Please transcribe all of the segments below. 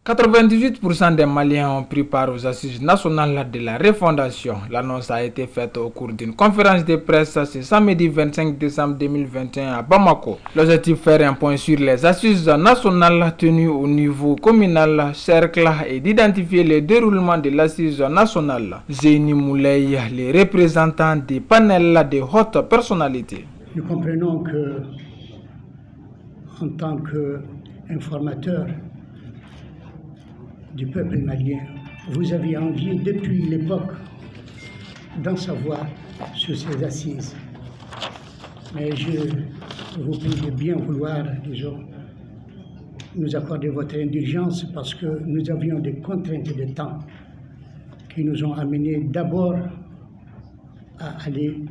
98% des Maliens ont pris part aux assises nationales de la refondation. L'annonce a été faite au cours d'une conférence de presse ce samedi 25 décembre 2021 à Bamako. L'objectif est faire un point sur les assises nationales tenues au niveau communal, cercle et d'identifier le déroulement de l'assise nationale. Zéni Moulay, les représentants des panels de haute personnalité. Nous comprenons que, en tant qu'informateur du peuple malien, vous aviez envie depuis l'époque d'en savoir sur ces assises. Mais je vous prie de bien vouloir, disons, nous accorder votre indulgence parce que nous avions des contraintes de temps qui nous ont amenés d'abord à aller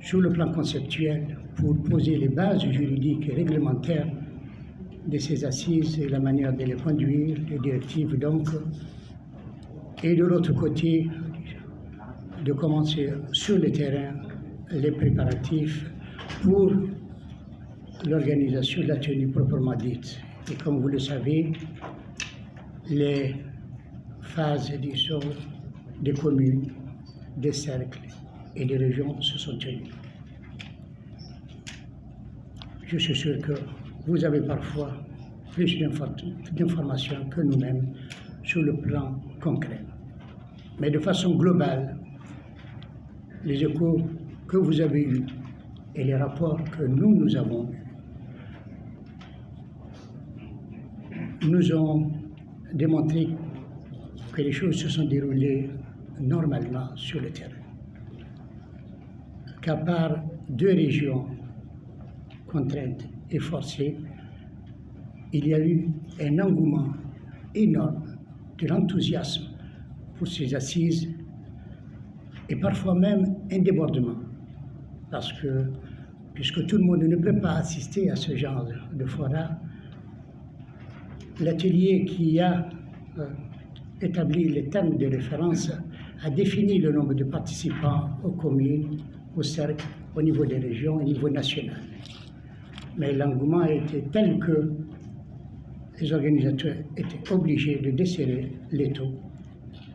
sur le plan conceptuel pour poser les bases juridiques et réglementaires de ces assises et la manière de les conduire, les directives donc, et de l'autre côté, de commencer sur le terrain les préparatifs pour l'organisation de la tenue proprement dite. Et comme vous le savez, les phases, disons, des communes, des cercles et des régions se sont tenues. Je suis sûr que vous avez parfois plus d'informations que nous-mêmes sur le plan concret. Mais de façon globale, les échos que vous avez eus et les rapports que nous avons eus nous ont démontré que les choses se sont déroulées normalement sur le terrain. Qu'à part 2 régions contraintes et forcées, il y a eu un engouement énorme de l'enthousiasme pour ces assises et parfois même un débordement. Parce que, puisque tout le monde ne peut pas assister à ce genre de forat, l'atelier qui a établi les termes de référence a défini le nombre de participants aux communes, au cercle, au niveau des régions, au niveau national. Mais l'engouement était tel que les organisateurs étaient obligés de desserrer l'étau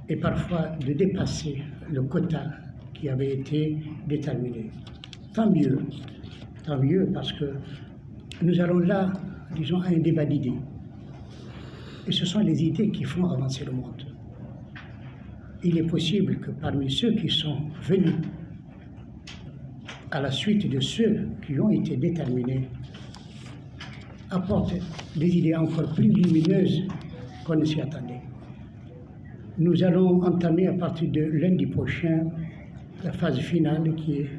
et parfois de dépasser le quota qui avait été déterminé. Tant mieux parce que nous allons là, disons, à un débat d'idées. Et ce sont les idées qui font avancer le monde. Il est possible que parmi ceux qui sont venus à la suite de ceux qui ont été déterminés, apportent des idées encore plus lumineuses qu'on ne s'y attendait. Nous allons entamer à partir de lundi prochain la phase finale qui est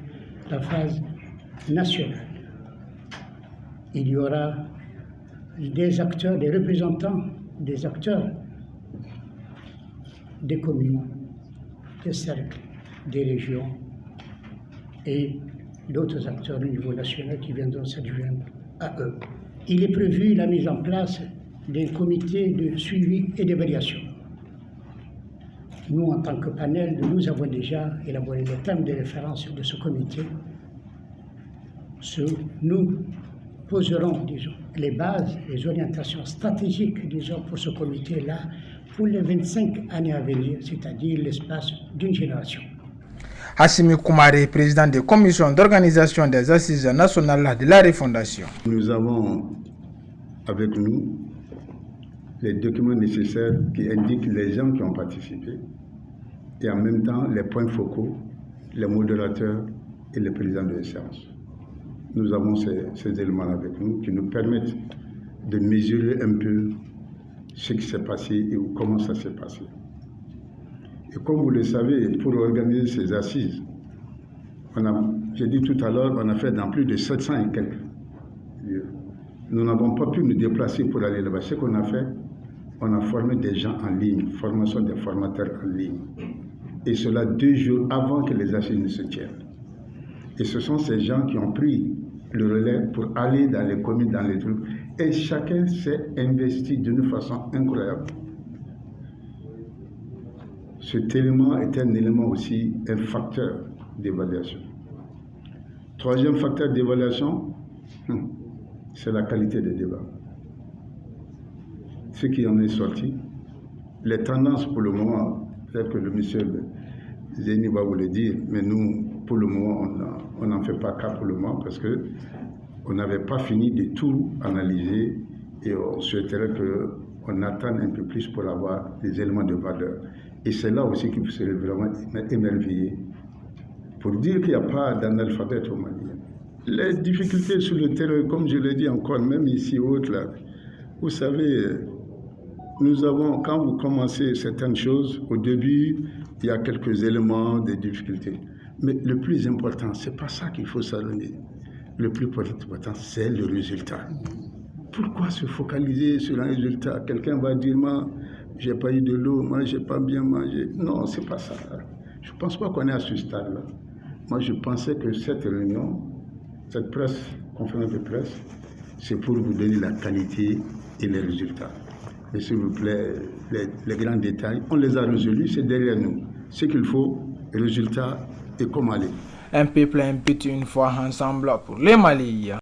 la phase nationale. Il y aura des acteurs, des représentants, des acteurs des communes, des cercles, des régions et d'autres acteurs au niveau national qui viendront s'adjoindre à eux. Il est prévu la mise en place d'un comité de suivi et d'évaluation. Nous, en tant que panel, nous avons déjà élaboré les thèmes de référence de ce comité. Nous poserons, disons, les bases, les orientations stratégiques, disons, pour ce comité-là, pour les 25 années à venir, c'est-à-dire l'espace d'une génération. Assimi Koumaré, président de la commission d'organisation des assises nationales de la refondation. Nous avons avec nous les documents nécessaires qui indiquent les gens qui ont participé et en même temps les points focaux, les modérateurs et les présidents de séance. Nous avons ces éléments avec nous qui nous permettent de mesurer un peu ce qui s'est passé et comment ça s'est passé. Et comme vous le savez, pour organiser ces assises, j'ai dit tout à l'heure, on a fait dans plus de 700 et quelques lieux. Nous n'avons pas pu nous déplacer pour aller là-bas. Ce qu'on a fait, on a formé des gens en ligne, formation des formateurs en ligne. Et cela 2 jours avant que les assises ne se tiennent. Et ce sont ces gens qui ont pris le relais pour aller dans les communes, dans les trucs. Et chacun s'est investi d'une façon incroyable. Cet élément est un élément aussi, un facteur d'évaluation. 3e facteur d'évaluation, c'est la qualité des débats. ce qui en est sorti, les tendances pour le moment, peut-être que le monsieur Zeni va vous le dire, mais nous, pour le moment, on n'en fait pas cas pour le moment parce qu'on n'avait pas fini de tout analyser et on souhaiterait qu'on attende un peu plus pour avoir des éléments de valeur. Et c'est là aussi qu'il serait vraiment émerveillé pour dire qu'il n'y a pas d'analphabète au Mali. Les difficultés sur le terrain, comme je l'ai dit encore, même ici ou autre, là, vous savez, nous avons, quand vous commencez certaines choses, au début, il y a quelques éléments de difficultés. Mais le plus important, ce n'est pas ça qu'il faut s'adonner. Le plus important, c'est le résultat. Pourquoi se focaliser sur un résultat? Quelqu'un va dire, moi, j'ai pas eu de l'eau, moi, j'ai pas bien mangé. Non, c'est pas ça. Je ne pense pas qu'on est à ce stade-là. Moi, je pensais que cette réunion, cette conférence de presse, c'est pour vous donner la qualité et les résultats. Mais s'il vous plaît, les grands détails, on les a résolus, c'est derrière nous. Ce qu'il faut, résultat et comment aller. Un peuple, un but, une fois ensemble pour les Maliens.